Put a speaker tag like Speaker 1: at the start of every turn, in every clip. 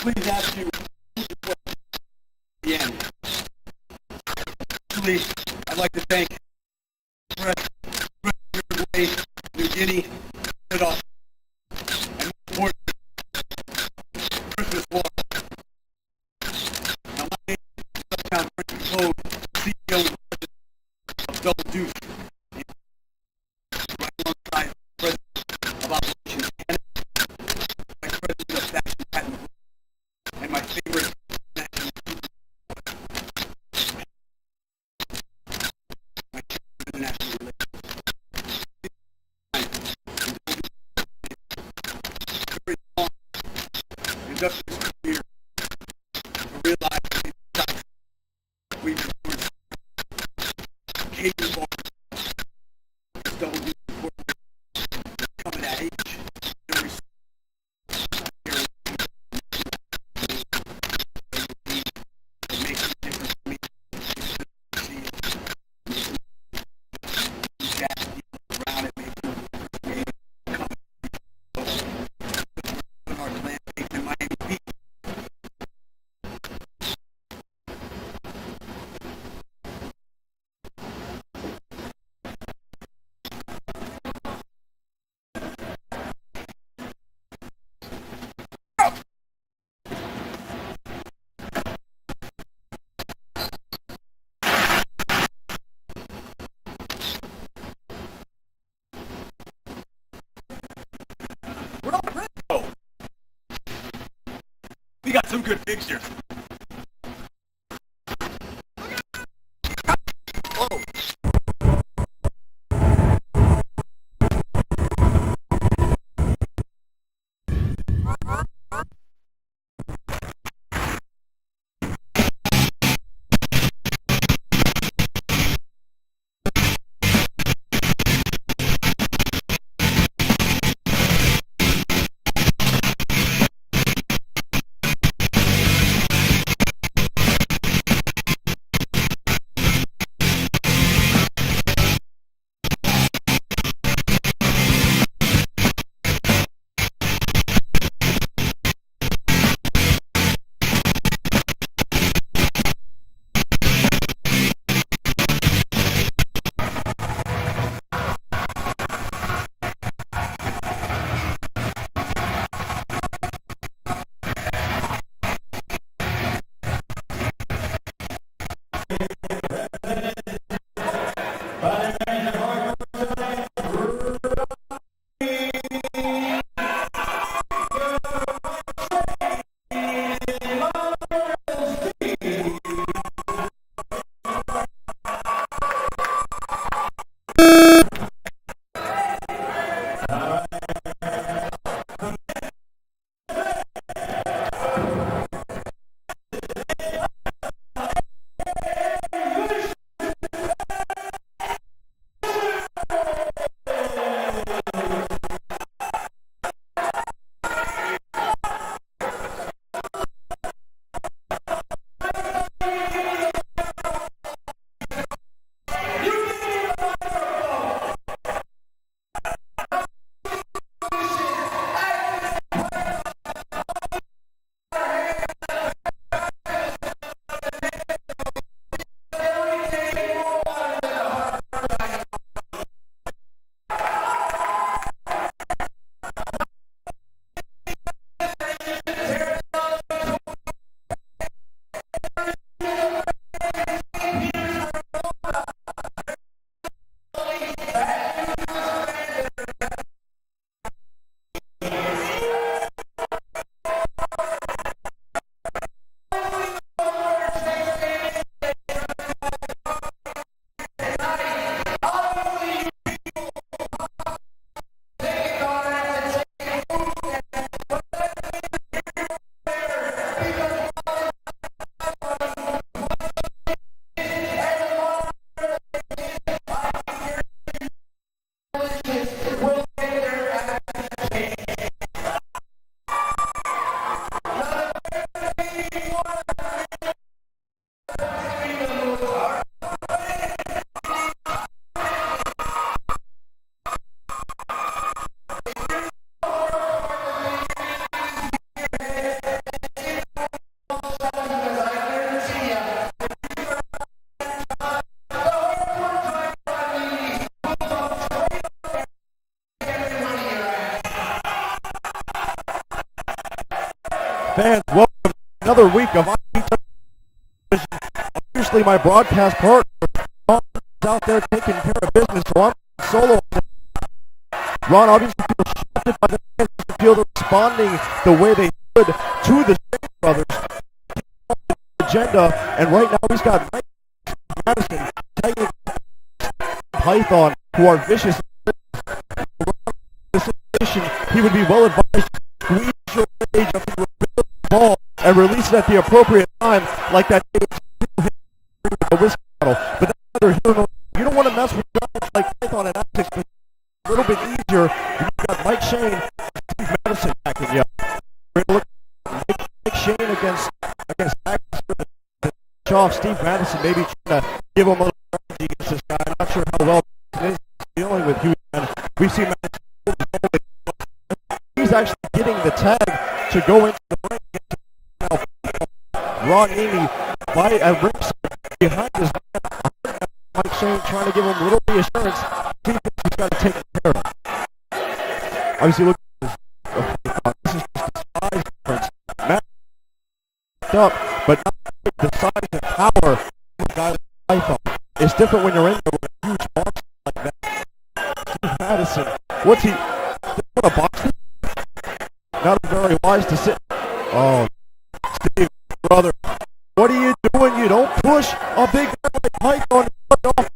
Speaker 1: please ask you the end? Actually, I'd like to thank Uruguay, New Guinea, and most importantly, Christmas War. Now, my name is Frankie, CEO and president of Double Deuce. Right alongside the president of Operations Canada, my president of Fashion Patent, and my favorite national my international relations. Very long industrious career to realize the success we've endured. Occasion for Double Deuce coming at age. Very we got some good fixtures. Oh.
Speaker 2: fans, welcome to another week of IPW. Obviously, my broadcast partner Ron is out there taking care of business, so I'm solo. Ron obviously feels shafted by the fans. Doesn't feel they're responding the way they should to the Shane brothers. Agenda, and right now he's got Mike Madison taking Python, who are vicious. The situation, he would be well advised to squeeze your rage up into the ball and release it at the appropriate time, like that a whiskey bottle. But that's neither here nor there. You don't want to mess with guys like Python and Alex, but a little bit easier. You've got Mike Shane and Steve Madison backing you up. We're going to look at Mike Shane against Alex. Off Steve Madison, maybe trying to give him a little strategy against this guy. I'm not sure how well he is dealing with Houston. We've seen Madison. He's actually getting the tag to go into the ring against Ron Amy by a ringside behind his man. Mike Shane trying to give him a little reassurance. He thinks he's got to take care of him. Obviously, look at this. This is just a size difference. Matt up, but not the size and power of a guy like Python. It's different when you're in there with a huge monster like that. Steve Madison, what's he? What a boxer? Not very wise to sit. Oh, Steve, brother, what are you doing? You don't push a big guy like Python off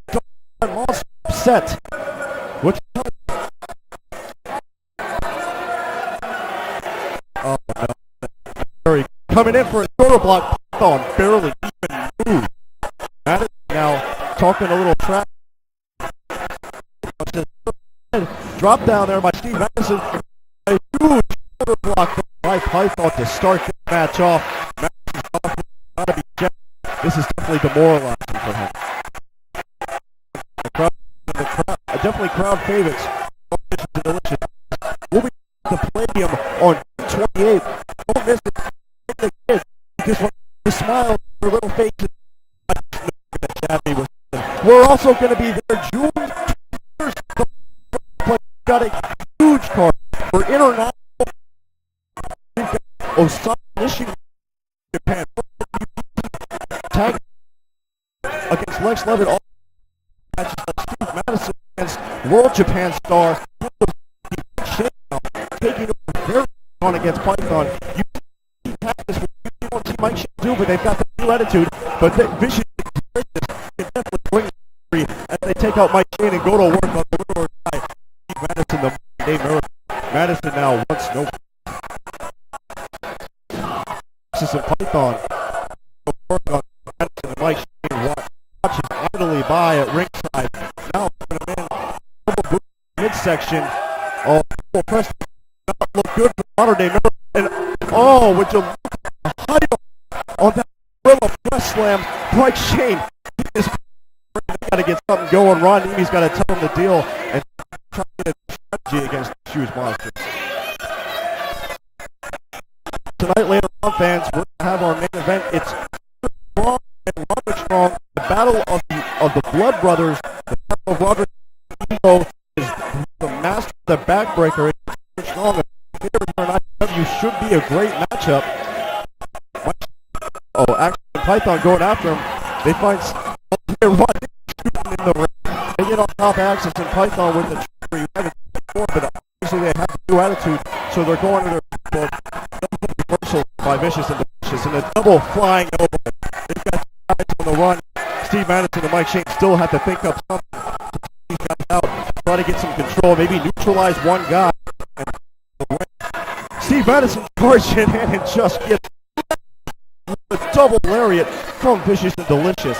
Speaker 2: the monster upset. What's he doing? Oh, no. Very coming in for a shoulder block. Python barely even moved. Madison now talking a little trash. Drop down there by Steve Madison. A huge shoulder block by Python to start this match off. Madison's got to be checked. This is definitely demoralizing for him. Definitely crowd favorites. Delicious. We'll be at the Palladium on 28th. Don't miss it. Because when the smile on their little faces, we're also going to be there June 1st. Got a huge card for international. We've got Osaka, Michigan, Japan. Tag against Lex Levitt. All matches like Steve Madison against World Japan star. Taking over very on against Python. You don't see Mike Shane do, but they've got the new attitude. But Vicious can definitely bring it free as they take out Mike Shane and go to work on the winner guy. Steve Madison, the day miracle. Madison now wants no. This is a Python. Work on Madison and Mike Shane watches idly by at ringside. Now put him in midsection. Oh, press not look good for modern day miracle. And oh, would you look at the height on that gorilla press slam? Mike Shane is got to get something going. Ron Neamy's got to tell him the deal and try to get a strategy against the Shoes Monsters. Tonight, later on, fans, we're going to have our main event. It's Stronh and Roderick Stronh, the battle of the Blood Brothers. The battle of Roderick Stronh is the master of the backbreaker. Stronh, IPW should be a great matchup. Oh, actually, Python going after him. They find Roderick shooting in the ring. They get on top axis and Python with the trigger. You haven't seen before, but obviously they have a new attitude, so they're going to their reversal by Vicious and Delicious, and a double flying over. They've got guys on the run. Steve Madison and Mike Shane still have to think up something to take these guys out, try to get some control, maybe neutralize one guy. Steve Madison charging in and just gets a double lariat from Vicious and Delicious.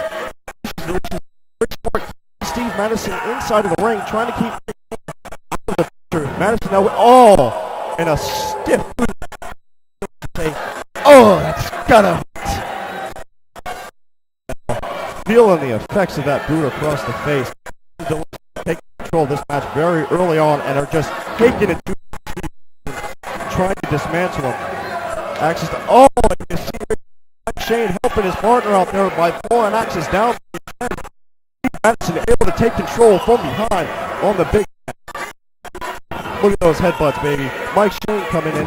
Speaker 2: Steve Madison inside of the ring, trying to keep out of the picture. Madison now, and a stiff boot. Oh, that's gotta feeling the effects of that boot across the face. Taking control of this match very early on and are just taking it to trying to dismantle him. Axis to, and you see Shane helping his partner out there by throwing Axis down. Madison able to take control from behind on the big man. Look at those headbutts, baby. Mike Shane coming in.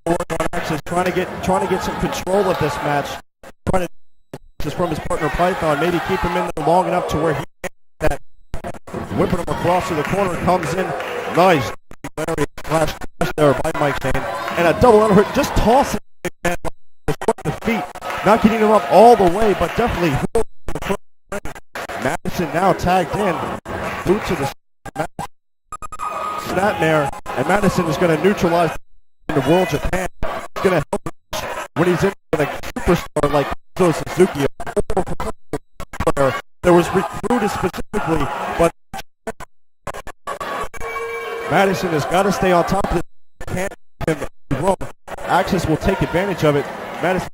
Speaker 2: Work on Axis. Axis trying to get some control of this match. Trying to this from his partner Python, maybe keep him in there long enough to where he can't whipping him across to the corner, comes in. Nice flash there by Mike Shane. And a double underhook, just tossing him with the feet. Not getting him up all the way, but definitely Madison now tagged in. Boot to the snapmare, and Madison is going to neutralize the World Japan. He's going to help him when he's in with a superstar like Suzuki. There was recruited specifically, but Madison has got to stay on top of it. Can't him roam. Axis will take advantage of it. Madison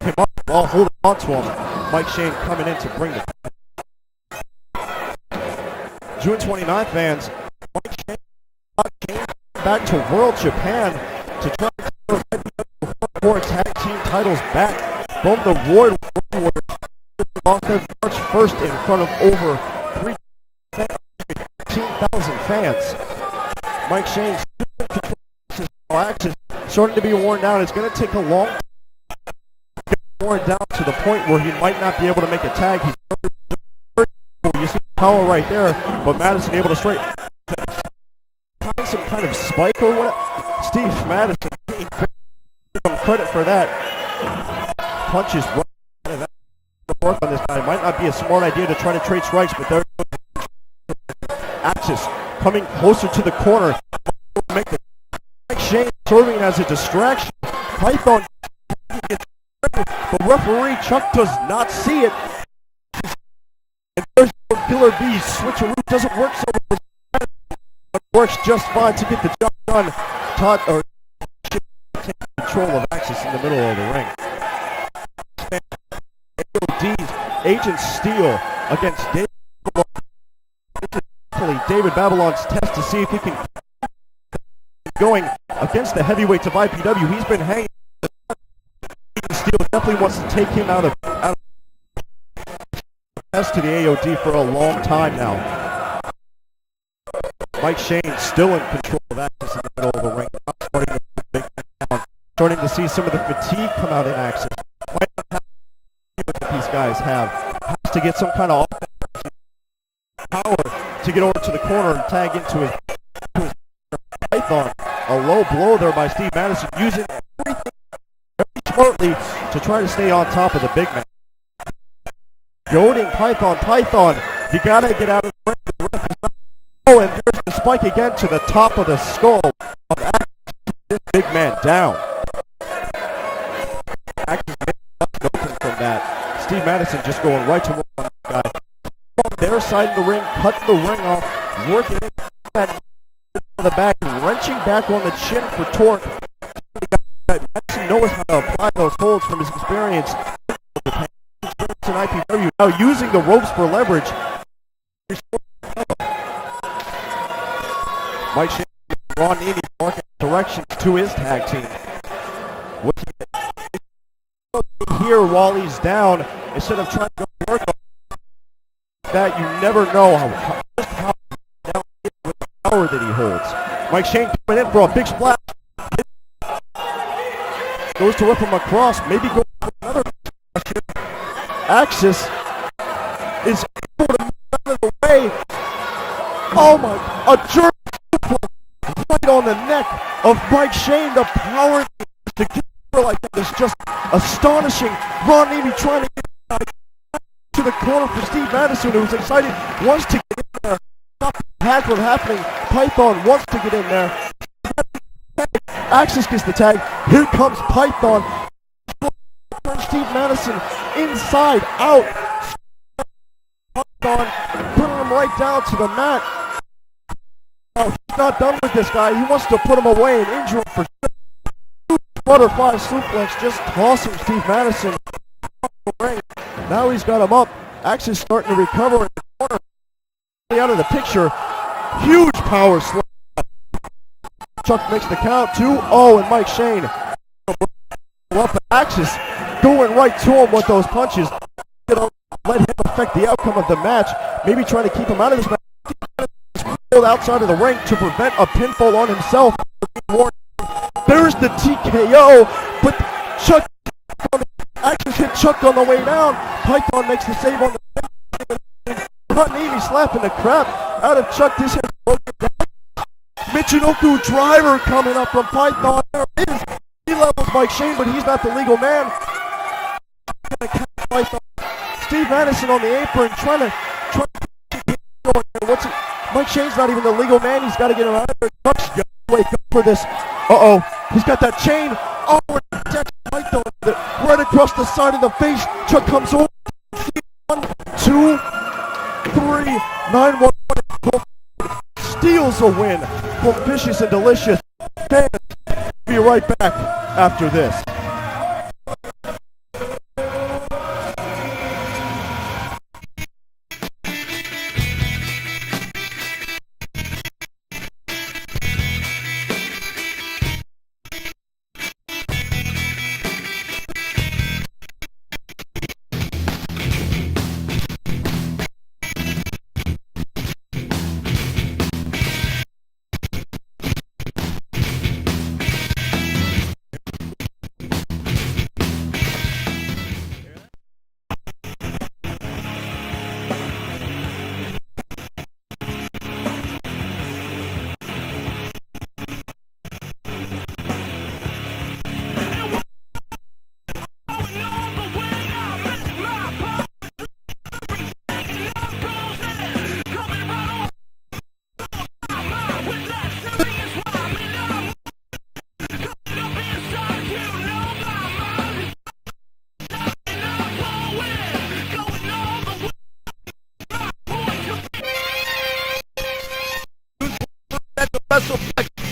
Speaker 2: came up while holding on to him. Mike Shane coming in to bring the June 29th fans. Mike Shane came back to World Japan to try to get the four tag team titles back from the Royal Warriors. Lost their March 1st in front of over 13,000 fans. Mike Shane's Axis starting to be worn down. It's going to take a long time to get worn down to the point where he might not be able to make a tag. He's you see the power right there, but Madison able to straight find some kind of spike or what? Steve Madison, give him credit for that. Punches right out of that. Work on this guy. It might not be a smart idea to try to trade strikes, but there Axis coming closer to the corner. Make the Mike Shane serving as a distraction. Python, the referee Chuck does not see it. And there's the Killer Bees switcheroo. Doesn't work so well, but works just fine to get the job done. Todd or taking control of Axis in the middle of the ring. AOD's Agent Steele against David Babylon's test to see if he can going against the heavyweights of IPW. He's been hanging. Steele definitely wants to take him out of test to the AOD for a long time now. Mike Shane still in control of Axis in the middle of the ring. Starting to see some of the fatigue come out in Axis. These guys has to get some kind of power to get over to the corner and tag into his Python. A low blow there by Steve Madison, using everything very smartly to try to stay on top of the big man. Goading Python, you gotta get out of the ring. Oh, and there's the spike again to the top of the skull of Axis. This big man down. Axis open from that. Steve Madison just going right to work on this guy. On their side of the ring, cutting the ring off, working it to the back, wrenching back on the chin for torque. Madison knows how to apply those holds from his experience in IPW. Now using the ropes for leverage. Mike Shane, Ron Neely marking directions to his tag team. Here while he's down, instead of trying to work on that, you never know how down with the power that he holds. Mike Shane coming in for a big splash. Goes to whip him across, maybe go for another splash. Axis is able to move out of the way. Oh my, a jerk right on the neck of Mike Shane. The power to get like that is just astonishing. Ron Navy trying to get to the corner for Steve Madison, who's excited, wants to get in there. Stop the from happening. Python wants to get in there. Axis gets the tag. Here comes Python. Steve Madison inside out. Python putting him right down to the mat. Now, he's not done with this guy. He wants to put him away and injure him for sure. Butterfly suplex, just tossing Steve Madison off the ring. Now he's got him up. Axis starting to recover in the corner. Out of the picture. Huge power slam. Chuck makes the count. 2-0, and Mike Shane up Axis going right to him with those punches. Let him affect the outcome of the match. Maybe trying to keep him out of this match. Outside of the ring to prevent a pinfall on himself. There's the TKO, but Chuck actually hit Chuck on the way down. Python makes the save on the Navy slapping the crap out of Chuck. This has broken down. Michinoku driver coming up from Python. There it is. He levels Mike Shane, but he's not the legal man. Steve Madison on the apron trying to what's it? Mike Shane's not even the legal man. He's got to get him out of there. Chuck's got to wake up for this. Uh-oh. He's got that chain. Oh, Python right across the side of the face. Chuck comes over. 1, 2, 3, 9-1. Steals a win for Vicious and Delicious. Fans, be right back after this.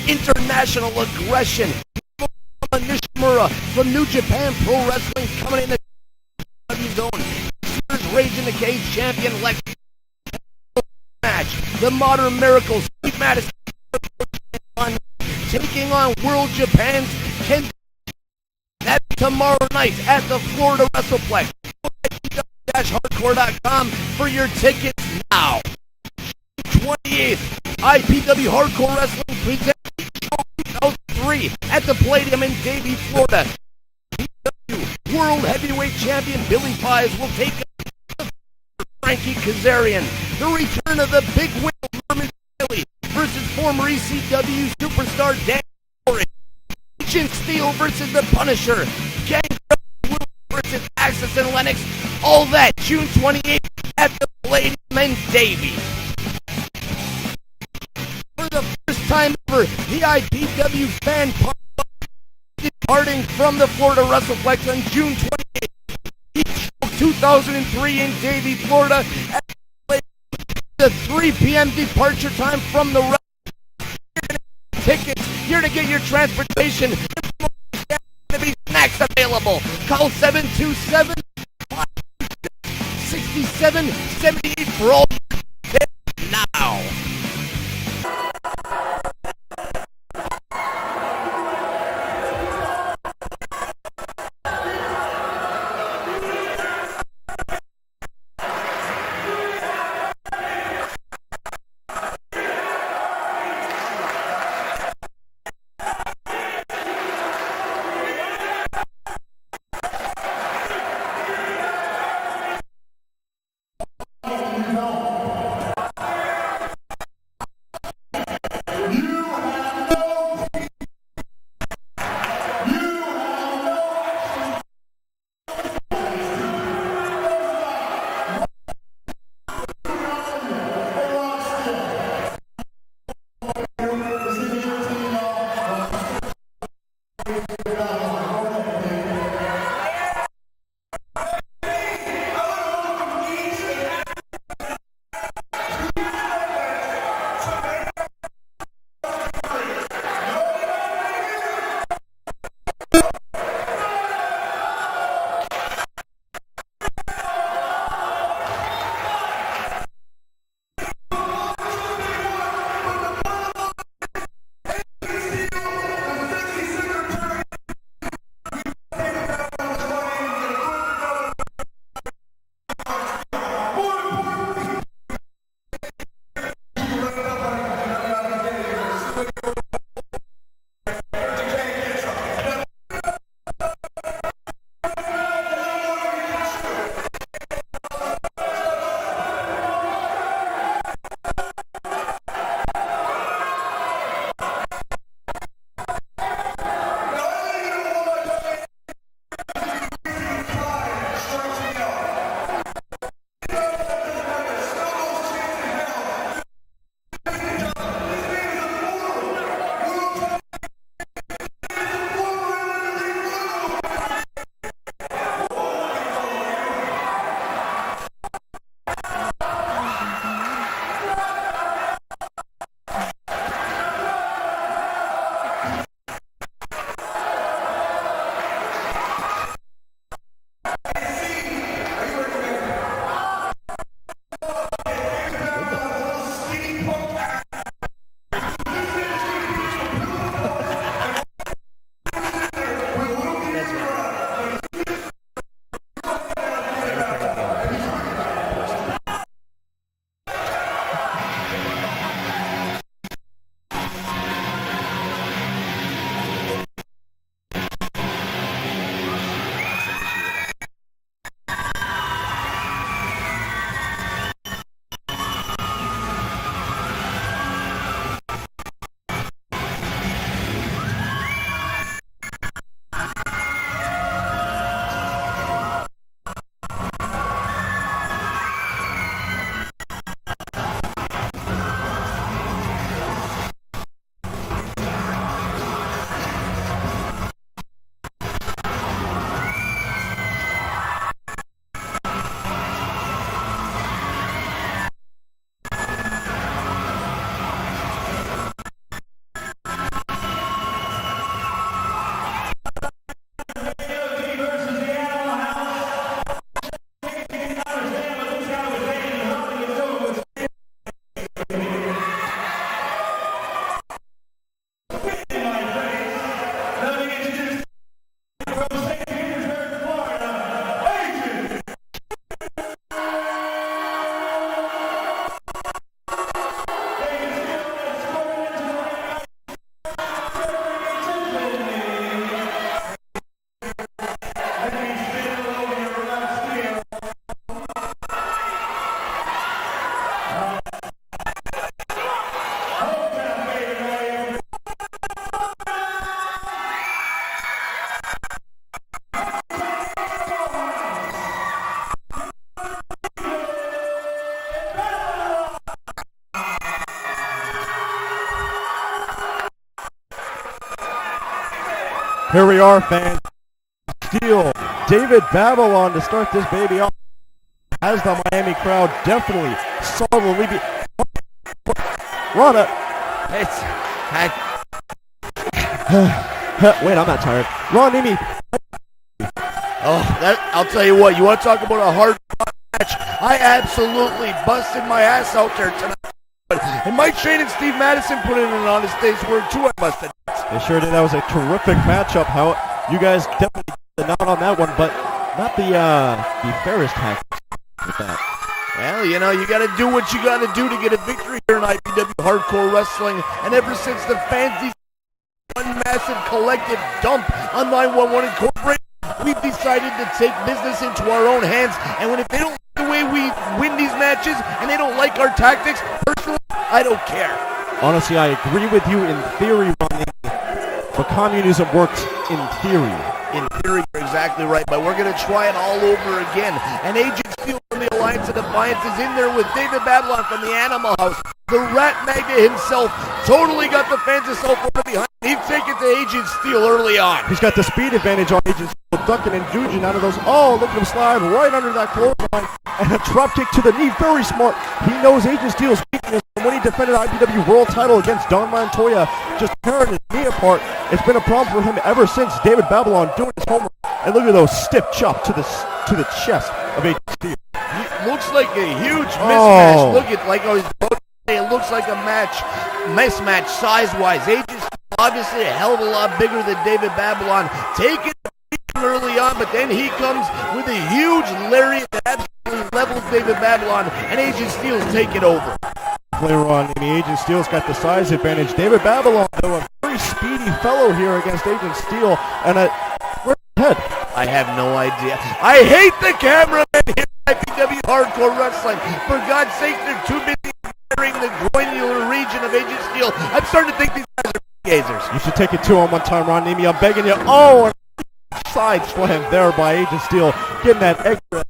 Speaker 2: International aggression. Nishimura from New Japan Pro Wrestling coming in the W zone. Rage in the Cage champion Lex match. The Modern Miracles. Steve Madison taking on World Japan's Ken. That's tomorrow night at the Florida WrestlePlex. IPW-hardcore.com for your tickets now. 28th, IPW Hardcore Wrestling presents 2003 at the Palladium in Davie, Florida. IPW World Heavyweight Champion Billy Pies will take on Frankie Kazarian. The return of the Big Wheel Merman Billy versus former ECW superstar Dan Corey. Agent Steele versus the Punisher. Gang versus Axis and Lennox. All that June 28th at the Palladium in Davie. For the first time ever, the IPW fan park departing from the Florida WrestlePlex on June 28th, 2003 in Davie, Florida, at the 3 p.m. departure time from the tickets. Here to get your transportation. There's to be snacks available. Call 727-6778 for all now. Here we are, fans. Steele, David Babylon to start this baby off. As the Miami crowd definitely solidly be... Rana. Wait, I'm not tired. Ron Nimi.
Speaker 3: I'll tell you what, you want to talk about a hard match? I absolutely busted my ass out there tonight. And Mike Shane and Steve Madison put in an honest day's work too, I must admit.
Speaker 2: They sure did. That was a terrific matchup. How you guys definitely got the nod on that one, but not the fairest tactics with that.
Speaker 3: Well, you know, you got to do what you got to do to get a victory here in IPW Hardcore Wrestling. And ever since the fans one massive collective dump on 911 Incorporated, we've decided to take business into our own hands. And if they don't like the way we win these matches and they don't like our tactics, personally, I don't care.
Speaker 2: Honestly, I agree with you in theory, Ronnie. But communism works in theory.
Speaker 3: In theory, you're exactly right, but we're going to try it all over again. And Agent Steele from the Alliance of Defiance is in there with David Babylon from the Animal House. The Rat Magnet himself totally got the fans of South Florida behind. He's taken to Agent Steele early on.
Speaker 2: He's got the speed advantage on Agent Steele, ducking and judging out of those. Oh, look at him slide right under that clothesline. And a drop kick to the knee. Very smart. He knows Agent Steele's weakness. And when he defended IPW World title against Don Montoya, just tearing his knee apart, it's been a problem for him ever since. David Babylon doing his homework. And look at those stiff chops to the chest of Agent Steele.
Speaker 3: It looks like a huge mismatch. Look at, like I was about to say, it looks like a mismatch size-wise. Agent Steele obviously a hell of a lot bigger than David Babylon. Taking early on, but then he comes with a huge lariat that absolutely levels David Babylon, and Agent Steele's taking over.
Speaker 2: Later on, the Agent Steele's got the size advantage. David Babylon, though, a very speedy fellow here against Agent Steele, and where's his head?
Speaker 3: I have no idea. I hate the cameraman here at IPW Hardcore Wrestling. For God's sake, they're too busy clearing the groinular region of Agent Steele. I'm starting to think these guys are gazers.
Speaker 2: You should take it 2 on one time, Ron Nemi. I'm begging you. Oh, side slam there by Agent Steele, getting that extra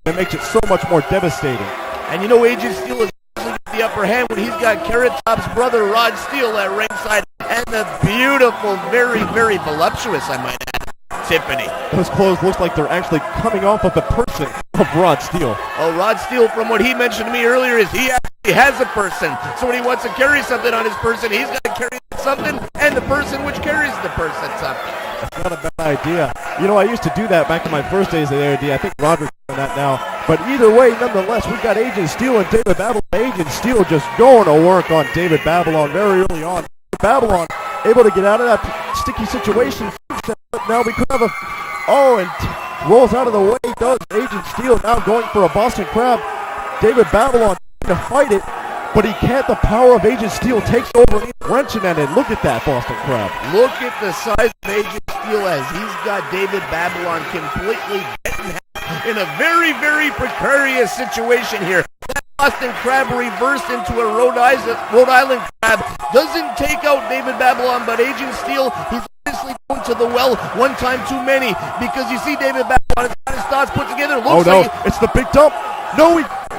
Speaker 2: that makes it so much more devastating.
Speaker 3: And you know Agent Steele is the upper hand when he's got Carrot Top's brother Rod Steele at ringside, and the beautiful, very, very voluptuous, I might add, Tiffany.
Speaker 2: Those clothes look like they're actually coming off of the person of Rod Steele.
Speaker 3: Oh, Rod Steele, from what he mentioned to me earlier, is he actually has a person. So when he wants to carry something on his person, he's got to carry something, and the person which carries the person something.
Speaker 2: That's not a bad idea. You know, I used to do that back in my first days of the AOD. I think Roderick's doing that now. But either way, nonetheless, we've got Agent Steele and David Babylon. Agent Steele just going to work on David Babylon very early on. Babylon able to get out of that sticky situation. Now we could have and rolls out of the way. Does Agent Steele now going for a Boston Crab. David Babylon trying to fight it, but he can't. The power of Agent Steele takes over and he's wrenching at it. Look at that Boston Crab.
Speaker 3: Look at the size of Agent Steele as he's got David Babylon completely bent in a very, very precarious situation here. That Boston Crab reversed into a Rhode Island Crab doesn't take out David Babylon, but Agent Steele, he's obviously going to the well one time too many, because you see David Babylon has got his thoughts put together. Looks
Speaker 2: it's the big dump. No,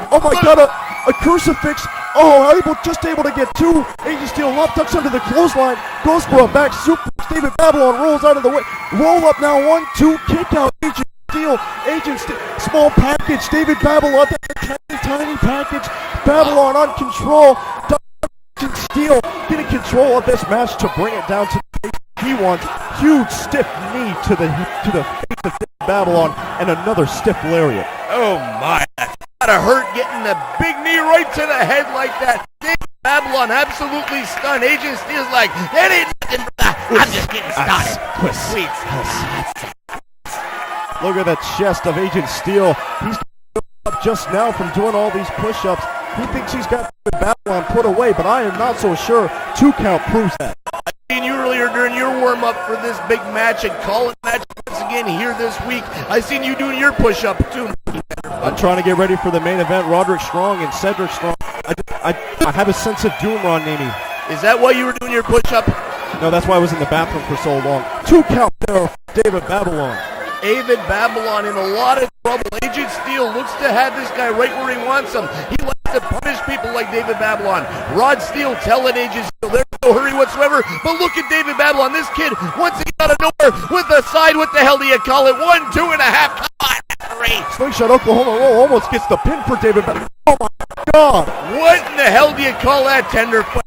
Speaker 2: oh my God, a crucifix. Oh, just able to get 2. Agent Steele lop tucks under the clothesline, goes for a back suplex. David Babylon rolls out of the way. Roll up now, 1, 2, kick out Agent Steele. Agent Steele, small package. David Babylon, tiny package. Babylon on control. Agent Steele getting control of this match to bring it down to the face he wants. Huge stiff knee to the face of David Babylon, and another stiff lariat.
Speaker 3: Oh my, that's gotta hurt getting a big knee right to the head like that. David Babylon absolutely stunned. Agent Steele's like, that ain't nothing, I'm just getting started. Sweet.
Speaker 2: Look at the chest of Agent Steele. He's up just now from doing all these push-ups. He thinks he's got Babylon put away, but I am not so sure. 2 count proves that.
Speaker 3: I seen you earlier during your warm-up for this big match and calling match once again here this week. I seen you doing your push-up too.
Speaker 2: I'm trying to get ready for the main event. Roderick Stronh and Sedrick Stronh. I have a sense of doom, Ron Nemi.
Speaker 3: Is that why you were doing your push-up?
Speaker 2: No, that's why I was in the bathroom for so long. 2 count there, David Babylon.
Speaker 3: David Babylon in a lot of trouble. Agent Steele looks to have this guy right where he wants him. He likes to punish people like David Babylon. Rod Steele telling Agent Steele there's no hurry whatsoever. But look at David Babylon. This kid, once he got out of nowhere with a side, what the hell do you call it? 1, 2.5. Come on, great.
Speaker 2: Slingshot Oklahoma roll almost gets the pin for David Babylon. Oh my God.
Speaker 3: What in the hell do you call that, Tenderfoot?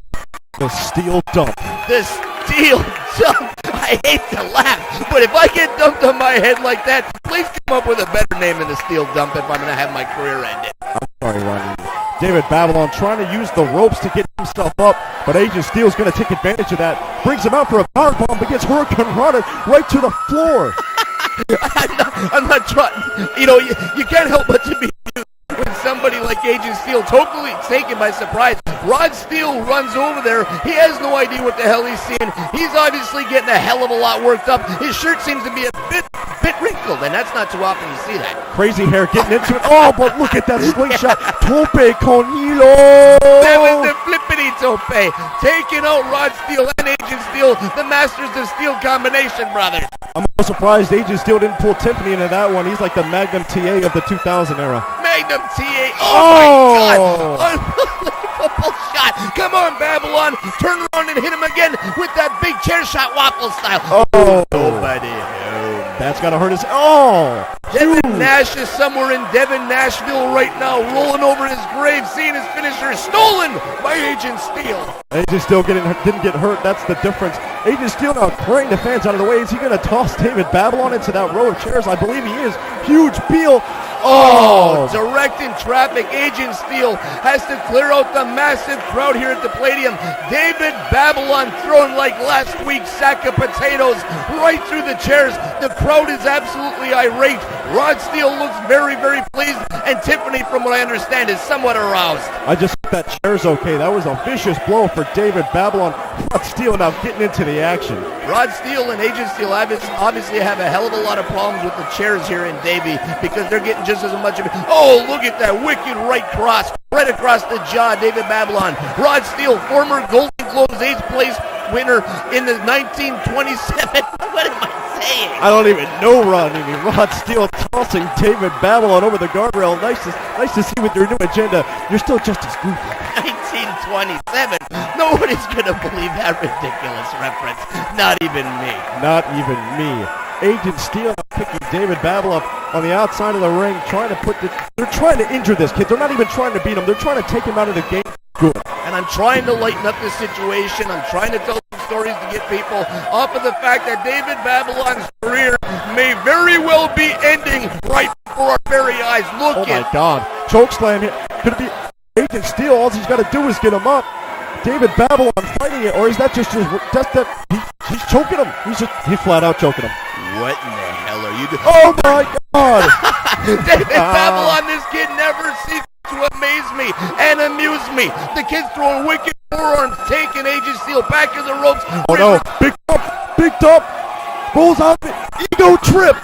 Speaker 2: The Steele dump.
Speaker 3: The Steele dump. I hate to laugh, but if I get dumped on my head like that, please come up with a better name than the Steele dump if I'm going to have my career ended.
Speaker 2: I'm sorry, Ronnie. David Babylon trying to use the ropes to get himself up, but Agent Steele's going to take advantage of that. Brings him out for a powerbomb, but gets Hurricane Roderick right to the floor.
Speaker 3: I'm not trying. You know, you can't help but to be amused when somebody like Agent Steele, totally taken by surprise. Rod Steele runs over there. He has no idea what the hell he's seeing. He's obviously getting a hell of a lot worked up. His shirt seems to be a bit wrinkled, and that's not too often you see that.
Speaker 2: Crazy hair getting into it. Oh, but look at that slingshot. Tope con hilo.
Speaker 3: That was the flippity tope. Taking out Rod Steele and Agent Steele, the Masters of Steel combination, brothers.
Speaker 2: I'm so surprised Agent Steele didn't pull Tiffany into that one. He's like the Magnum TA of the 2000 era.
Speaker 3: Magnum TA. Oh my God. Unbelievable shot. Come on, Babylon. Turn around and hit him again with that big chair shot waffle style.
Speaker 2: Oh.
Speaker 3: Nobody.
Speaker 2: That's got to hurt his... Oh.
Speaker 3: Devin Nash is somewhere in Devon, Nashville right now, rolling over his grave, seeing his finisher stolen by Agent Steele.
Speaker 2: Agent Steele didn't get hurt. That's the difference. Agent Steele now clearing the fans out of the way. Is he going to toss David Babylon into that row of chairs? I believe he is. Huge peel. Oh!
Speaker 3: Direct in traffic. Agent Steele has to clear out the massive crowd here at the Palladium. David Babylon thrown like last week's sack of potatoes right through the chairs. The crowd is absolutely irate. Rod Steele looks very, very pleased, and Tiffany, from what I understand, is somewhat aroused.
Speaker 2: I just hope that chair's okay. That was a vicious blow for David Babylon. Rod Steele now getting into the action.
Speaker 3: Rod Steele and Agent Steele obviously have a hell of a lot of problems with the chairs here in Davie because they're getting just as much of it. Oh, look at that wicked right cross right across the jaw. David Babylon. Rod Steele, former Golden Globes 8th place winner in the 1927. What am I saying?
Speaker 2: I don't even know, Ronnie. Rod Steele tossing David Babylon over the guardrail. Nice to see with your new agenda. You're still just as goofy.
Speaker 3: 1927. Nobody's gonna believe that ridiculous reference. Not even me.
Speaker 2: Not even me. Agent Steele picking David Babylon on the outside of the ring, they're trying to injure this kid. They're not even trying to beat him. They're trying to take him out of the game. Good.
Speaker 3: And I'm trying to lighten up the situation. I'm trying to tell some stories to get people off of the fact that David Babylon's career may very well be ending right before our very eyes. Look
Speaker 2: at... Oh my God. Chokeslam here. Could it be Agent Steele? All he's got to do is get him up. David Babylon fighting it, or is that just that he's choking him? He's flat out choking him.
Speaker 3: What in the hell are you doing?
Speaker 2: Oh my God!
Speaker 3: David Babylon, this kid never ceases to amaze me and amuse me. The kid's throwing wicked forearms, taking Agent Steele back in the ropes.
Speaker 2: Oh no! Big top, rolls out of it. Ego trip.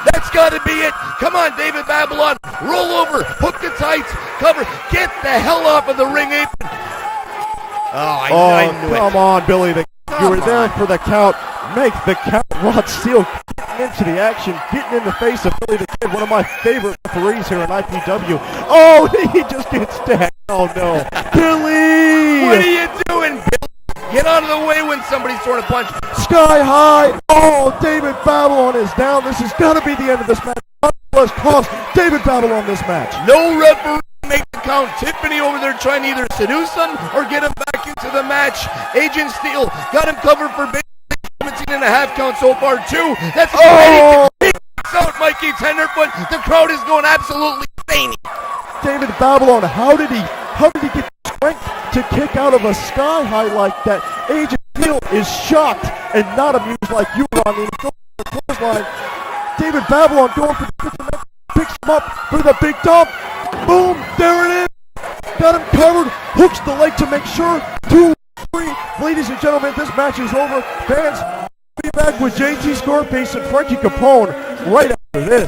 Speaker 3: That's got to be it. Come on, David Babylon, roll over, hook the tights, cover, get the hell off of the ring apron. I knew it.
Speaker 2: Come on, Billy. You were there for the count. Make the count. Rod Steele getting into the action, getting in the face of Billy the Kid, one of my favorite referees here in IPW. Oh, he just gets stabbed. Oh, no. Billy!
Speaker 3: What are you doing, Billy? Get out of the way when somebody's throwing a punch.
Speaker 2: Sky high. Oh, David Babylon is down. This has got to be the end of this match. Was cost David Babylon this match.
Speaker 3: No referee make the count. Tiffany over there trying to either seduce him or get him back into the match. Agent Steele got him covered for 17.5 count so far, too. That's out, Mikey Tenderfoot. The crowd is going absolutely insane.
Speaker 2: David Babylon, how did he get strength to kick out of a sky high like that? Agent Steele is shocked and not amused like you, Ronnie. Going for the clothesline. David Babylon going for the picks him up for the big dump. Boom, there it is. Got him covered, hooks the leg to make sure. 2, 3. Ladies and gentlemen, this match is over. Fans, be back with JT Scarface and Frankie Capone right after this.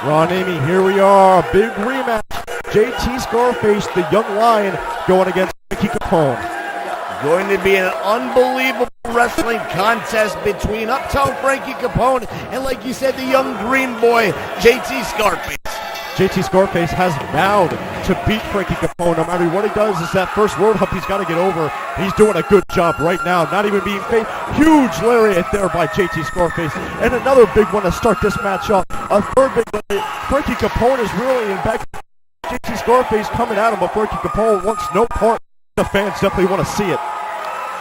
Speaker 2: Ron Amy, here we are, a big rematch. JT Scarface, the young lion, going against Frankie Capone.
Speaker 3: Going to be an unbelievable wrestling contest between Uptown Frankie Capone and, like you said, the young green boy, JT Scarface.
Speaker 2: JT Scarface has vowed to beat Frankie Capone. No matter what he does, is that first road hump he's got to get over. He's doing a good job right now, not even being fake. Huge lariat there by JT Scarface. And another big one to start this match off. A third big one. Frankie Capone is really in back. JT Scarface coming at him, but Frankie Capone wants no part. The fans definitely want to see it.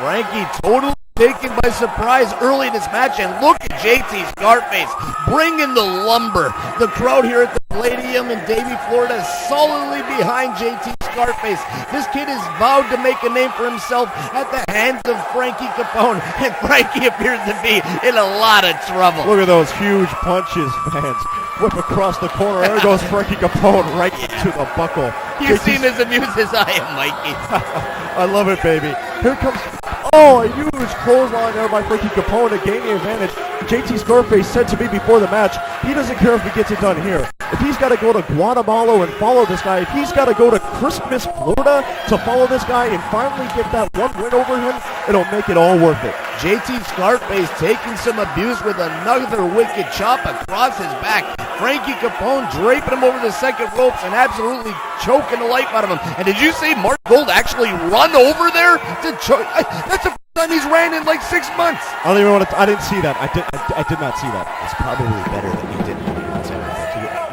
Speaker 3: Frankie totally taken by surprise early in this match, and look at JT Scarface bringing the lumber. The crowd here at the Palladium in Davie, Florida is solidly behind JT Scarface. This kid has vowed to make a name for himself at the hands of Frankie Capone, and Frankie appears to be in a lot of trouble.
Speaker 2: Look at those huge punches, fans. Whip across the corner. There goes Frankie Capone right to the buckle.
Speaker 3: You seem as amused as I am, Mikey.
Speaker 2: I love it, baby. Here comes... Oh, a huge clothesline there by Frankie Capone to gain the advantage. JT Scarface said to me before the match, he doesn't care if he gets it done here. If he's got to go to Guatemala and follow this guy, if he's got to go to Christmas, Florida to follow this guy and finally get that one win over him, it'll make it all worth it.
Speaker 3: JT Scarface taking some abuse with another wicked chop across his back. Frankie Capone draping him over the second ropes and absolutely choking the life out of him. And did you see Mark Gold actually run over there to choke? That's the first time he's ran in like 6 months.
Speaker 2: I don't even want to. I didn't see that. I did not see that.
Speaker 3: It's probably better that you didn't.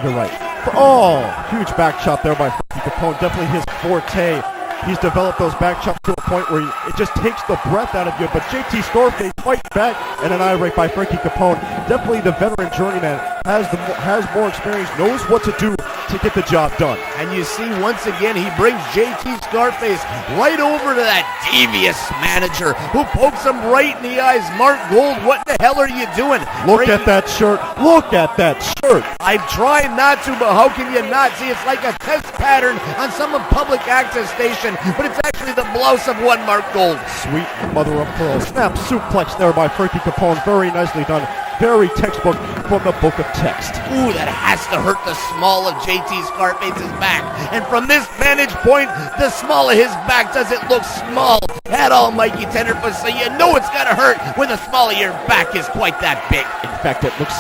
Speaker 2: You're right. Oh, huge back chop there by Frankie Capone. Definitely his forte. He's developed those back chops to a point where it just takes the breath out of you. But JT Scarface fights back, and an eye rake by Frankie Capone. Definitely the veteran journeyman. Has more experience, knows what to do to get the job done.
Speaker 3: And you see, once again, he brings JT Scarface right over to that devious manager who pokes him right in the eyes. Mark Gold, what the hell are you doing?
Speaker 2: Look at that shirt. Look at that shirt.
Speaker 3: I try not to, but how can you not? See, it's like a test pattern on some public access station, but it's actually the blouse of one Mark Gold.
Speaker 2: Sweet mother of pearl. Snap suplex there by Frankie Capone. Very nicely done. Very textbook from the book of text.
Speaker 3: Ooh, that has to hurt the small of JT Scarface's back. And from this vantage point, the small of his back doesn't look small at all, Mikey Tenderfoot. So you know it's got to hurt when the small of your back is quite that big.
Speaker 2: In fact, it looks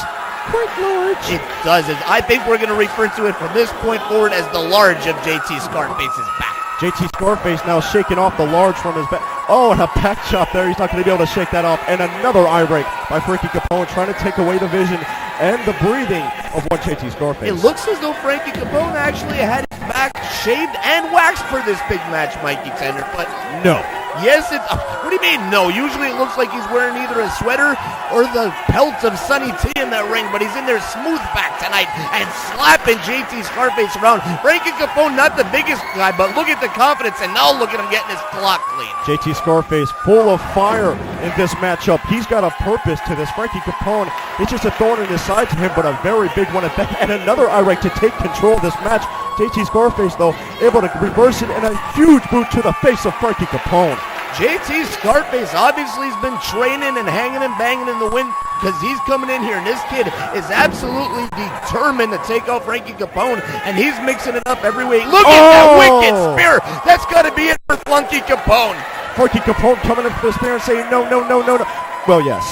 Speaker 2: quite large.
Speaker 3: It does. I think we're going to refer to it from this point forward as the large of JT Scarface's back.
Speaker 2: JT Scarface now shaking off the large from his back. Oh, and a back chop there. He's not going to be able to shake that off. And another eye break by Frankie Capone, trying to take away the vision and the breathing of one JT Scarface.
Speaker 3: It looks as though Frankie Capone actually had his back shaved and waxed for this big match, Mikey Tenderfoot.
Speaker 2: No.
Speaker 3: Yes, what do you mean no? Usually it looks like he's wearing either a sweater or the pelt of Sonny T in that ring, but he's in there smooth back tonight and slapping JT Scarface around. Frankie Capone, not the biggest guy, but look at the confidence, and now look at him getting his clock clean.
Speaker 2: JT Scarface full of fire in this matchup. He's got a purpose to this. Frankie Capone, it's just a thorn in his side to him, but a very big one at that. And another eye rake to take control of this match. JT Scarface, though, able to reverse it, and a huge boot to the face of Frankie Capone.
Speaker 3: JT Scarface obviously has been training and hanging and banging in the wind because he's coming in here, and this kid is absolutely determined to take out Frankie Capone, and he's mixing it up every way. Look at that wicked spear! That's got to be it for Frankie Capone.
Speaker 2: Frankie Capone coming in for the spear and saying no, no, no, no, no. Well, yes.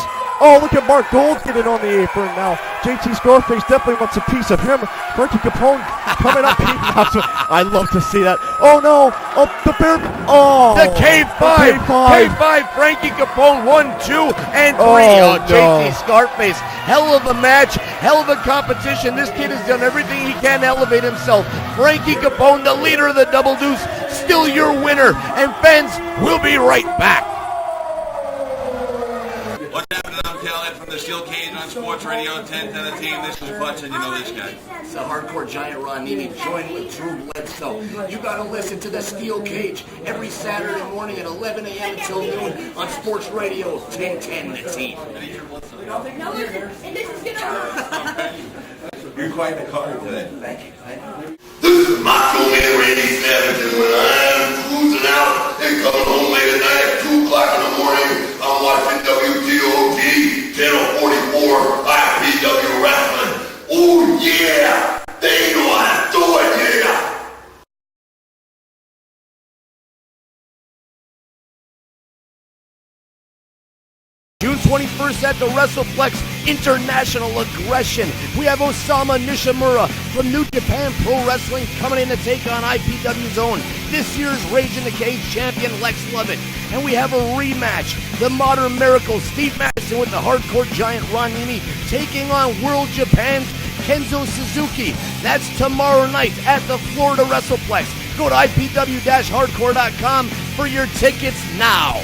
Speaker 2: Oh, look at Mark Gold getting on the apron now. JT Scarface definitely wants a piece of him. Frankie Capone coming up. I love to see that. Oh, no. Oh, the bear. Oh.
Speaker 3: The K5. K5. Frankie Capone. 1, 2, and 3. Oh, JT Scarface. Hell of a match. Hell of a competition. This kid has done everything he can to elevate himself. Frankie Capone, the leader of the Double Deuce, still your winner. And fans, we'll be right back.
Speaker 4: What's happening? I'm Caleb from the Steel Cage on Sports Sports Radio, 10 to the team. This is Butch, and you know this guy.
Speaker 5: It's the hardcore giant Ron Nimi joined with Drew Bledsoe. You gotta listen to the Steel Cage every Saturday morning at 11 a.m. until noon on Sports Radio, 1010 the team.
Speaker 6: Now listen, and this is gonna hurt.
Speaker 4: You're quite the card today.
Speaker 5: Thank you.
Speaker 7: This is Macho Man Randy Savage, and when I'm cruising out and coming home late at night at 2 o'clock in the morning, I'm watching WTOG, Channel 44, IPW Wrestling. Oh yeah, they know how to do it, yeah.
Speaker 3: June 21st at the WrestlePlex, International Aggression. We have Osama Nishimura from New Japan Pro Wrestling coming in to take on IPW's own, this year's Rage in the Cage champion Lex Lovett. And we have a rematch. The Modern Miracle, Steve Madison with the hardcore giant Ron Nimi taking on World Japan's Kenzo Suzuki. That's tomorrow night at the Florida WrestlePlex. Go to IPW-hardcore.com for your tickets now.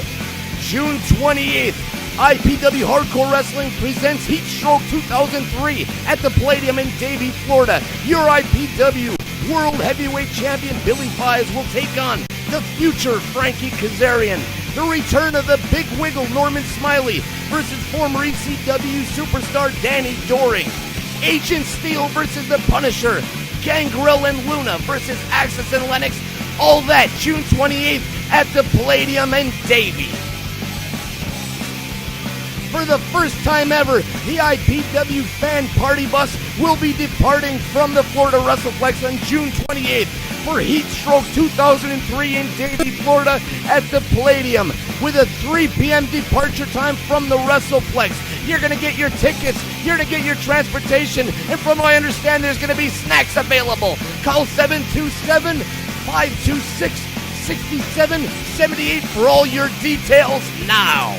Speaker 3: June 28th, IPW Hardcore Wrestling presents Heat Stroke 2003 at the Palladium in Davie, Florida. Your IPW World Heavyweight Champion Billy Pies will take on the future Frankie Kazarian. The return of the Big Wiggle Norman Smiley versus former ECW superstar Danny Doring. Agent Steele versus the Punisher. Gangrel and Luna versus Axis and Lennox. All that June 28th at the Palladium in Davie. For the first time ever, the IPW fan party bus will be departing from the Florida WrestlePlex on June 28th for Heat Stroke 2003 in Davie, Florida at the Palladium with a 3 p.m. departure time from the WrestlePlex. You're going to get your tickets, you're going to get your transportation, and from what I understand, there's going to be snacks available. Call 727-526-6778 for all your details now.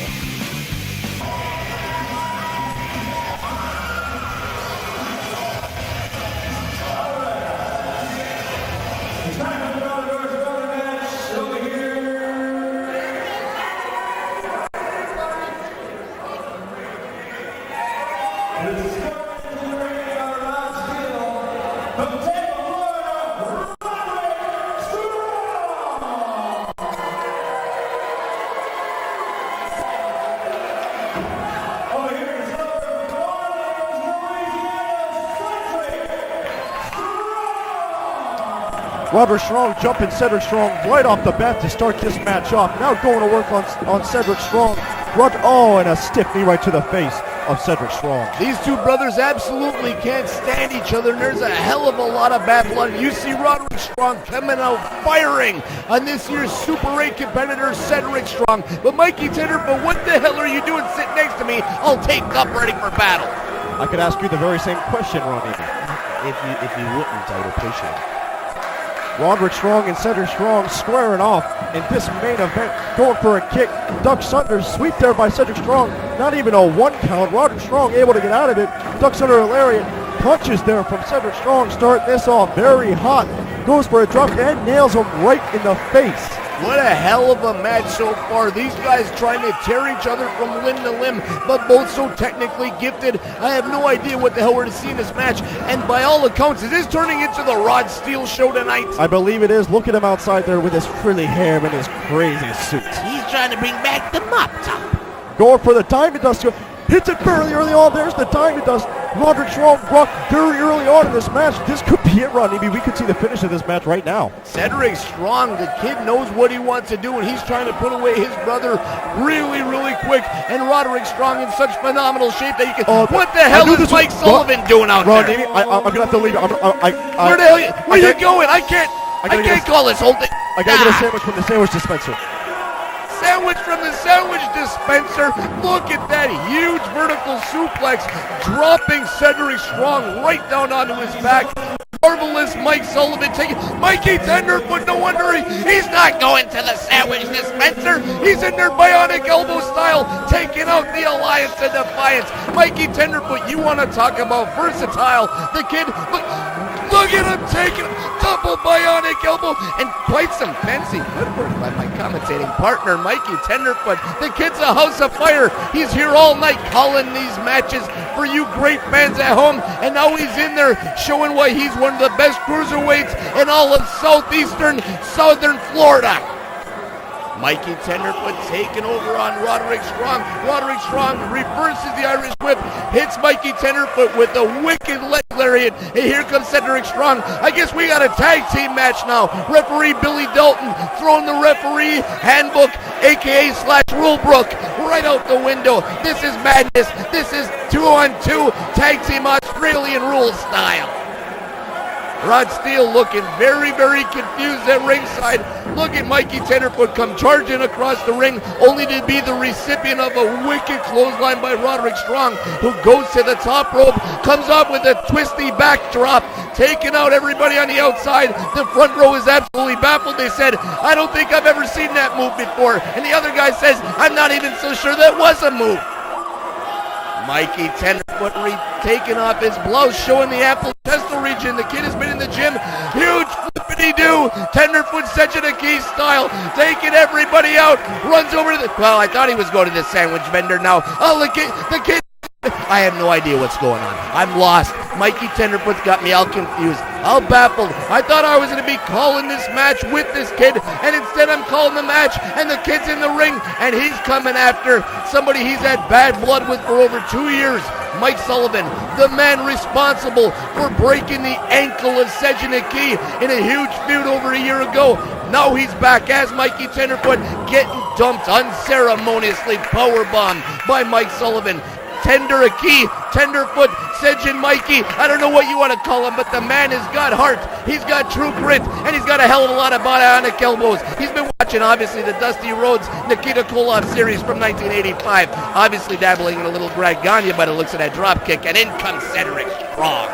Speaker 2: Roderick Strong jumping Sedrick Strong right off the bat to start this match off. Now going to work on Sedrick Strong. And a stiff knee right to the face of Sedrick Strong.
Speaker 3: These two brothers absolutely can't stand each other, and there's a hell of a lot of bad blood. You see Roderick Strong coming out firing on this year's Super 8 competitor, Sedrick Strong. But Mikey Tenderfoot, what the hell are you doing sitting next to me? I'll take up ready for battle.
Speaker 2: I could ask you the very same question, Ronnie.
Speaker 3: If you wouldn't, I would appreciate it.
Speaker 2: Roderick Strong and Sedrick Strong squaring off in this main event, going for a kick. Ducks under, sweep there by Sedrick Strong. Not even a 1 count. Roderick Strong able to get out of it. Ducks under a lariat. Punches there from Sedrick Strong, starting this off very hot. Goes for a drop and nails him right in the face.
Speaker 3: What a hell of a match so far. These guys trying to tear each other from limb to limb, but both so technically gifted. I have no idea what the hell we're to see in this match. And by all accounts, is this turning into the Rod Steele show tonight?
Speaker 2: I believe it is. Look at him outside there with his frilly hair and his crazy suit.
Speaker 3: He's trying to bring back the mop top.
Speaker 2: Going for the Diamond Dust. Hits it fairly early on. There's the Diamond Dust. Roderick Strong broke very early on in this match. This could be it, Ron. Maybe we could see the finish of this match right now.
Speaker 3: Sedrick Strong, the kid knows what he wants to do, and he's trying to put away his brother really, really quick. And Roderick Strong in such phenomenal shape that you can... what the hell is Mike Sullivan doing out
Speaker 2: Ron,
Speaker 3: there?
Speaker 2: I'm going to have to leave.
Speaker 3: Where the hell are you going? I can't call this whole thing.
Speaker 2: I got to get a sandwich from the sandwich dispenser.
Speaker 3: Sandwich from the sandwich dispenser. Look at that huge vertical suplex, dropping Sedrick Strong right down onto his back. Marvelous Mike Sullivan taking Mikey Tenderfoot. No wonder he's not going to the sandwich dispenser. He's in there bionic elbow style, taking out the Alliance and Defiance. Mikey Tenderfoot, you want to talk about versatile? The kid, look at him taking double bionic elbow, and quite some fancy footwork by my commentating partner, Mikey Tenderfoot. The kid's a house of fire. He's here all night calling these matches for you great fans at home, and now he's in there showing why he's one of the best cruiserweights in all of southern Florida. Mikey Tenderfoot taking over on Roderick Stronh. Roderick Stronh reverses the Irish whip, hits Mikey Tenderfoot with a wicked leg lariat, and here comes Sedrick Stronh. I guess we got a tag team match now. Referee Billy Dalton throwing the referee handbook, aka / rulebook, right out the window. This is madness. This is 2-on-2 tag team Australian rules style. Rod Steele looking very, very confused at ringside. Look at Mikey Tenderfoot come charging across the ring, only to be the recipient of a wicked clothesline by Roderick Stronh, who goes to the top rope, comes up with a twisty backdrop, taking out everybody on the outside. The front row is absolutely baffled. They said, I don't think I've ever seen that move before. And the other guy says, I'm not even so sure that was a move. Mikey Tenderfoot taking off his blouse, showing the ample testal region. The kid has been in the gym. Huge flippity-doo. Tenderfoot Sedrick style, taking everybody out. Runs over to the... Well, I thought he was going to the sandwich vendor now. Oh, the kid... I have no idea what's going on. I'm lost. Mikey Tenderfoot's got me all confused, all baffled. I thought I was going to be calling this match with this kid, and instead I'm calling the match, and the kid's in the ring, and he's coming after somebody he's had bad blood with for over 2 years. Mike Sullivan, the man responsible for breaking the ankle of Sedrick in a huge feud over a year ago. Now he's back as Mikey Tenderfoot, getting dumped unceremoniously, powerbombed by Mike Sullivan. Tenderfoot, Sedge Mikey, I don't know what you want to call him, but the man has got heart, he's got true grit, and he's got a hell of a lot of bionic elbows. He's been watching, obviously, the Dusty Rhodes Nikita Koloff series from 1985, obviously dabbling in a little Greg Gagne by the looks of that drop kick, and in comes Sedrick Stronh.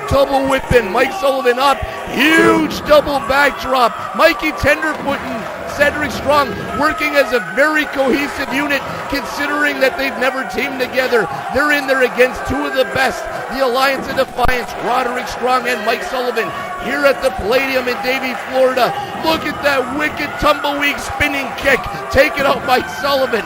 Speaker 3: Double whipping, Mike Sullivan up, huge double backdrop, Mikey Tenderfoot and Sedrick Stronh working as a very cohesive unit, considering that they've never teamed together. They're in there against two of the best, the Alliance of Defiance, Roderick Stronh and Mike Sullivan, here at the Palladium in Davie, Florida. Look at that wicked tumbleweed spinning kick, taken out by Sullivan,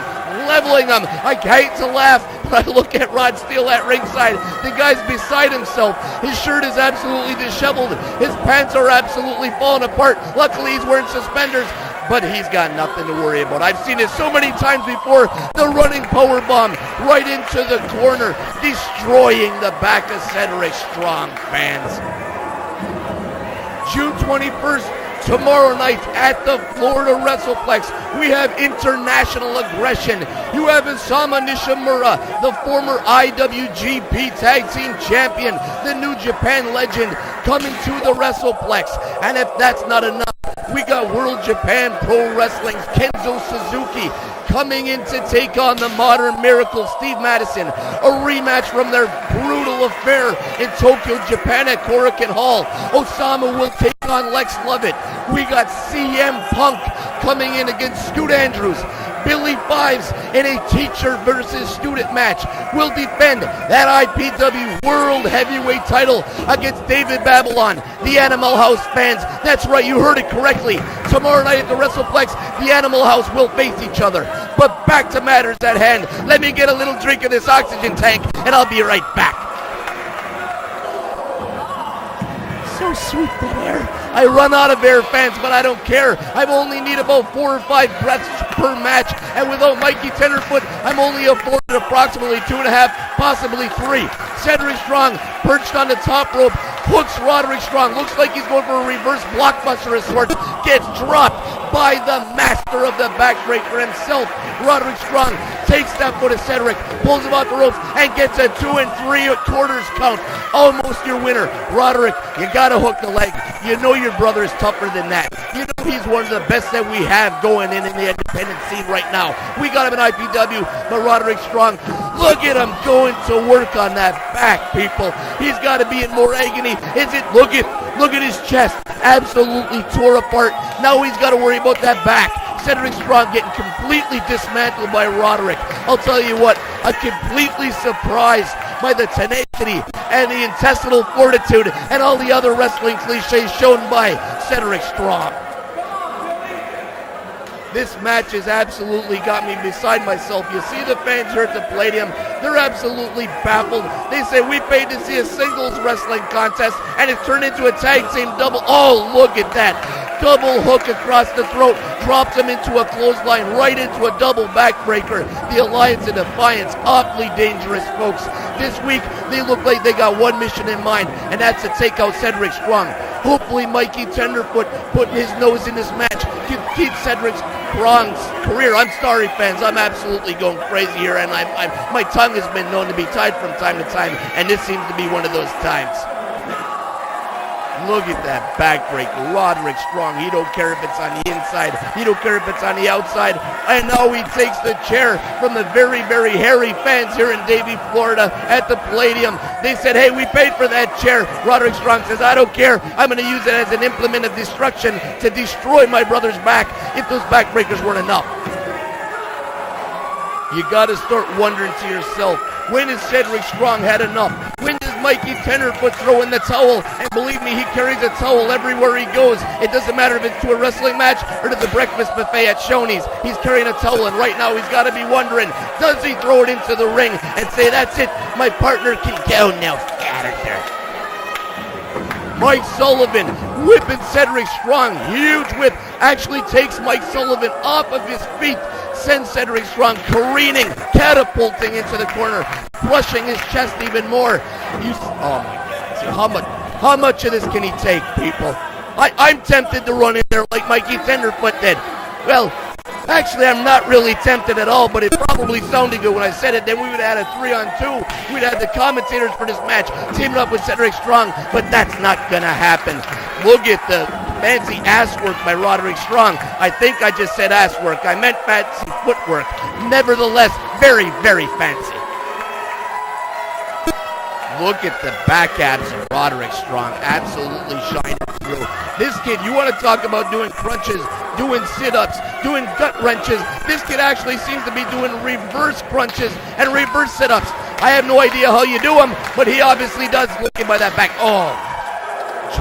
Speaker 3: leveling him. I hate to laugh, but I look at Rod Steele at ringside. The guy's beside himself. His shirt is absolutely disheveled. His pants are absolutely falling apart. Luckily, he's wearing suspenders, but he's got nothing to worry about. I've seen it so many times before. The running powerbomb right into the corner, destroying the back of Sedrick Stronh, fans. June 21st, tomorrow night at the Florida WrestlePlex, we have international aggression. You have Isama Nishimura, the former IWGP Tag Team Champion, the New Japan legend, coming to the WrestlePlex. And if that's not enough, we got World Japan Pro Wrestling's Kenzo Suzuki coming in to take on the Modern Miracle Steve Madison. A rematch from their brutal affair in Tokyo, Japan at Korakuen Hall. Osama will take on Lex Lovett. We got CM Punk coming in against Scoot Andrews. Billy Fives in a teacher versus student match will defend that IPW World Heavyweight title against David Babylon. The Animal House fans, that's right, you heard it correctly. Tomorrow night at the WrestlePlex, the Animal House will face each other. But back to matters at hand. Let me get a little drink of this oxygen tank, and I'll be right back. So sweet, the air. I run out of air, fans, but I don't care. I only need about 4 or 5 breaths per match, and without Mikey Tenderfoot, I'm only afforded approximately 2.5, possibly 3. Sedrick Stronh perched on the top rope, hooks Roderick Stronh. Looks like he's going for a reverse blockbuster of sorts. Gets dropped by the master of the backbreaker himself. Roderick Stronh takes that foot of Sedrick, pulls him off the ropes, and gets a 2 3/4 count. Almost your winner. Roderick, you gotta hook the leg. You know your brother is tougher than that. You know he's one of the best that we have going in the independent scene right now. We got him in IPW, but Roderick Stronh, look at him going to work on that back, people. He's got to be in more agony. Look at his chest, absolutely tore apart. Now he's got to worry about that back. Sedrick Stronh getting completely dismantled by Roderick. I'll tell you what, I'm completely surprised by the tenacity and the intestinal fortitude and all the other wrestling cliches shown by Sedrick Stronh. This match has absolutely got me beside myself. You see the fans here at the Palladium, they're absolutely baffled. They say we paid to see a singles wrestling contest and it's turned into a tag team double. Oh, look at that. Double hook across the throat, drops him into a clothesline, right into a double backbreaker. The Alliance of Defiance, awfully dangerous, folks. This week, they look like they got one mission in mind, and that's to take out Sedrick Stronh. Hopefully, Mikey Tenderfoot putting his nose in this match can keep Sedrick Stroh's career. I'm sorry, fans. I'm absolutely going crazy here, and my tongue has been known to be tied from time to time, and this seems to be one of those times. Look at that backbreaker. Roderick Stronh. He don't care if it's on the inside. He don't care if it's on the outside. And now he takes the chair from the very, very hairy fans here in Davie, Florida at the Palladium. They said, hey, we paid for that chair. Roderick Stronh says, I don't care. I'm going to use it as an implement of destruction to destroy my brother's back if those backbreakers weren't enough. You got to start wondering to yourself, when has Sedrick Stronh had enough? When does Mikey Tenderfoot throw in the towel? And believe me, he carries a towel everywhere he goes. It doesn't matter if it's to a wrestling match or to the breakfast buffet at Shoney's. He's carrying a towel, and right now he's got to be wondering, does he throw it into the ring and say, that's it, my partner can go now, scatter there. Mike Sullivan whipping Sedrick Stronh. Huge whip. Actually takes Mike Sullivan off of his feet. Sends Sedrick Stronh careening, catapulting into the corner, crushing his chest even more. Oh my God. See, how much of this can he take, people? I'm tempted to run in there like Mikey Tenderfoot did. Well, actually, I'm not really tempted at all, but it probably sounded good when I said it. Then we would have had a 3-on-2. We'd have the commentators for this match teaming up with Sedrick Stronh, but that's not going to happen. Look at the fancy ass work by Roderick Stronh. I think I just said ass work. I meant fancy footwork. Nevertheless, very, very fancy. Look at the back abs of Roderick Stronh, absolutely shining through. This kid, you want to talk about doing crunches, doing sit-ups, doing gut wrenches. This kid actually seems to be doing reverse crunches and reverse sit-ups. I have no idea how you do them, but he obviously does. Looking by that back. Oh,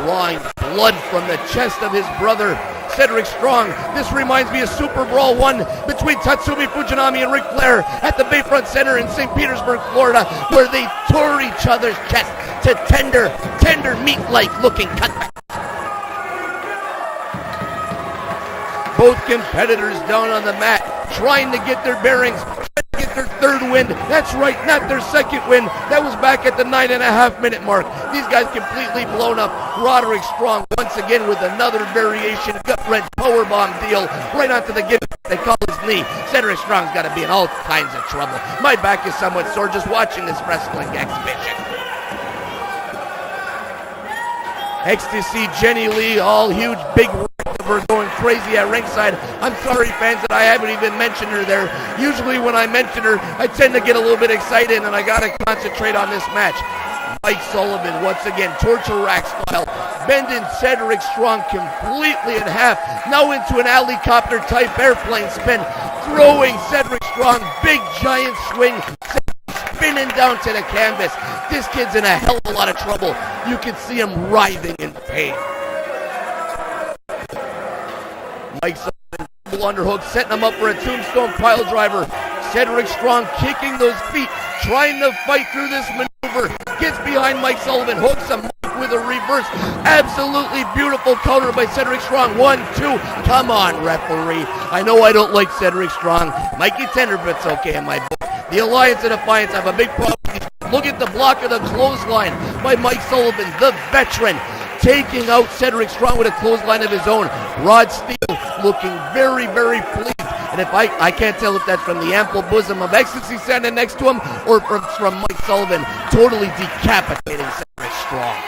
Speaker 3: drawing blood from the chest of his brother, Sedrick Stronh. This reminds me of Super Brawl 1 between Tatsumi Fujinami and Ric Flair at the Bayfront Center in St. Petersburg, Florida, where they tore each other's chest to tender meat-like looking cutbacks. Both competitors down on the mat, trying to get their bearings, trying to get their third win. That's right, not their second win. That was back at the 9.5-minute mark. These guys completely blown up. Roderick Stronh once again with another variation gut-wrench powerbomb deal right onto the gimmick they call his knee. Sedrick Stroh's got to be in all kinds of trouble. My back is somewhat sore just watching this wrestling exhibition. Ecstasy, Jenny Lee, all huge, big of her going crazy at ringside. I'm sorry, fans, that I haven't even mentioned her there. Usually when I mention her, I tend to get a little bit excited, and I got to concentrate on this match. Mike Sullivan, once again, torture rack style, bending Sedrick Stronh completely in half, now into an helicopter-type airplane spin, throwing Sedrick Stronh, big giant swing, spinning down to the canvas. This kid's in a hell of a lot of trouble. You can see him writhing in pain. Mike Sullivan, double underhook, setting him up for a tombstone pile driver. Sedrick Stronh kicking those feet, trying to fight through this maneuver. Gets behind Mike Sullivan, hooks him with a reverse. Absolutely beautiful counter by Sedrick Stronh. 1, 2. Come on, referee. I know I don't like Sedrick Stronh. Mikey Tenderfoot's okay in my book. The Alliance of Defiance have a big problem. Look at the block of the clothesline by Mike Sullivan, the veteran, taking out Sedrick Stronh with a clothesline of his own. Rod Steele looking very, very pleased. And if I can't tell if that's from the ample bosom of ecstasy standing next to him or from Mike Sullivan totally decapitating Sedrick Stronh.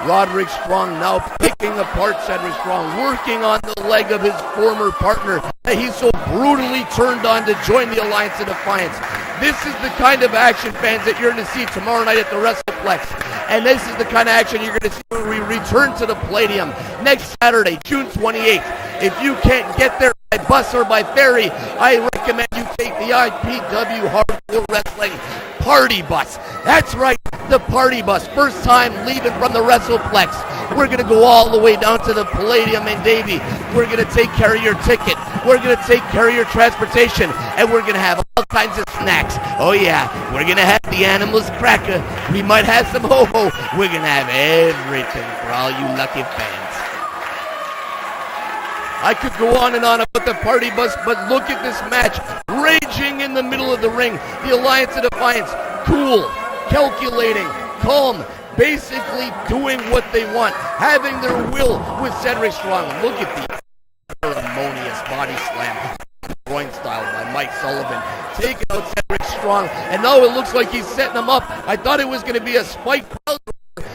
Speaker 3: Roderick Stronh now picking apart Sedrick Stronh, working on the leg of his former partner that he's so brutally turned on to join the Alliance of Defiance. This is the kind of action, fans, that you're going to see tomorrow night at the WrestlePlex. And this is the kind of action you're going to see when we return to the Palladium next Saturday, June 28th. If you can't get there by bus or by ferry, I recommend you take the IPW Hardcore Wrestling Party Bus. That's right, the Party Bus. First time leaving from the WrestlePlex. We're going to go all the way down to the Palladium in Davie. We're going to take care of your ticket. We're going to take care of your transportation. And we're going to have all kinds of snacks. Oh yeah, we're going to have the Animals Cracker. We might have some ho-ho. We're going to have everything for all you lucky fans. I could go on and on about the Party Bus, but look at this match. Raging in the middle of the ring. The Alliance of Defiance. Cool. Calculating. Calm. Basically doing what they want, having their will with Sedrick Stronh. Look at the ceremonious body slam, groin style by Mike Sullivan, taking out Sedrick Stronh, and now it looks like he's setting him up. I thought it was going to be a spike pile driver.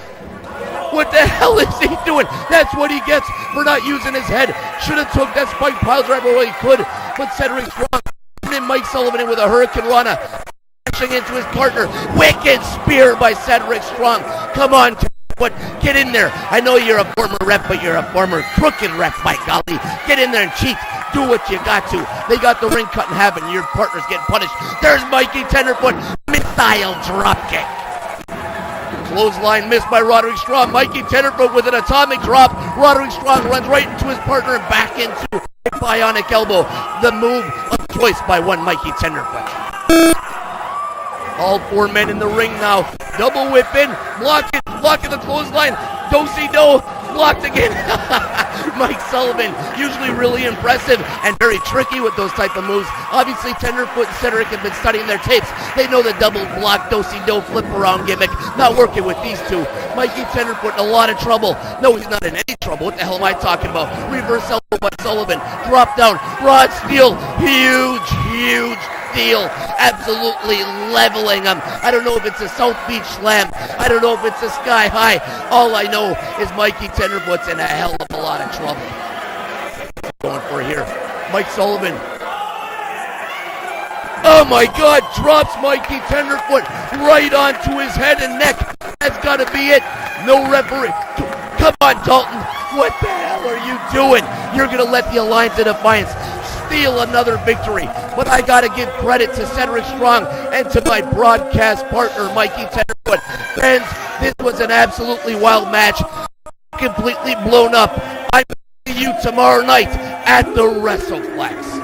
Speaker 3: What the hell is he doing? That's what he gets for not using his head. Should have took that spike pile driver while he could, but Sedrick Stronh and Mike Sullivan in with a Hurricane Rana. Into his partner. Wicked spear by Sedrick Stronh. Come on, Tenderfoot, get in there. I know you're a former rep, but you're a former crooked rep, by golly. Get in there and cheat. Do what you got to. They got the ring cut in half and your partner's getting punished. There's Mikey Tenderfoot. Missile dropkick. Clothesline missed by Roderick Strong. Mikey Tenderfoot with an atomic drop. Roderick Strong runs right into his partner and back into a bionic elbow. The move of choice by one Mikey Tenderfoot. All four men in the ring now. Double whip in. Blocking the clothesline. Do-si-do. Blocked again. Mike Sullivan, usually really impressive and very tricky with those type of moves. Obviously, Tenderfoot and Sedrick have been studying their tapes. They know the double block, do-si-do, flip-around gimmick. Not working with these two. Mikey Tenderfoot in a lot of trouble. No, he's not in any trouble. What the hell am I talking about? Reverse elbow by Sullivan. Drop down. Rod Steele. Huge Steele. Absolutely leveling him. I don't know if it's a South Beach Slam. I don't know if it's a Sky High. All I know is Mikey Tenderfoot's in a hell of a lot of trouble. Going for here. Mike Sullivan. Oh my God, drops Mikey Tenderfoot right onto his head and neck. That's got to be it. No referee. Come on, Dalton. What the hell are you doing? You're going to let the Alliance of Defiance steal another victory. But I got to give credit to Sedrick Stronh and to my broadcast partner, Mikey Tenderfoot. Friends, this was an absolutely wild match. Completely blown up. I'm see you tomorrow night at the WrestlePlex.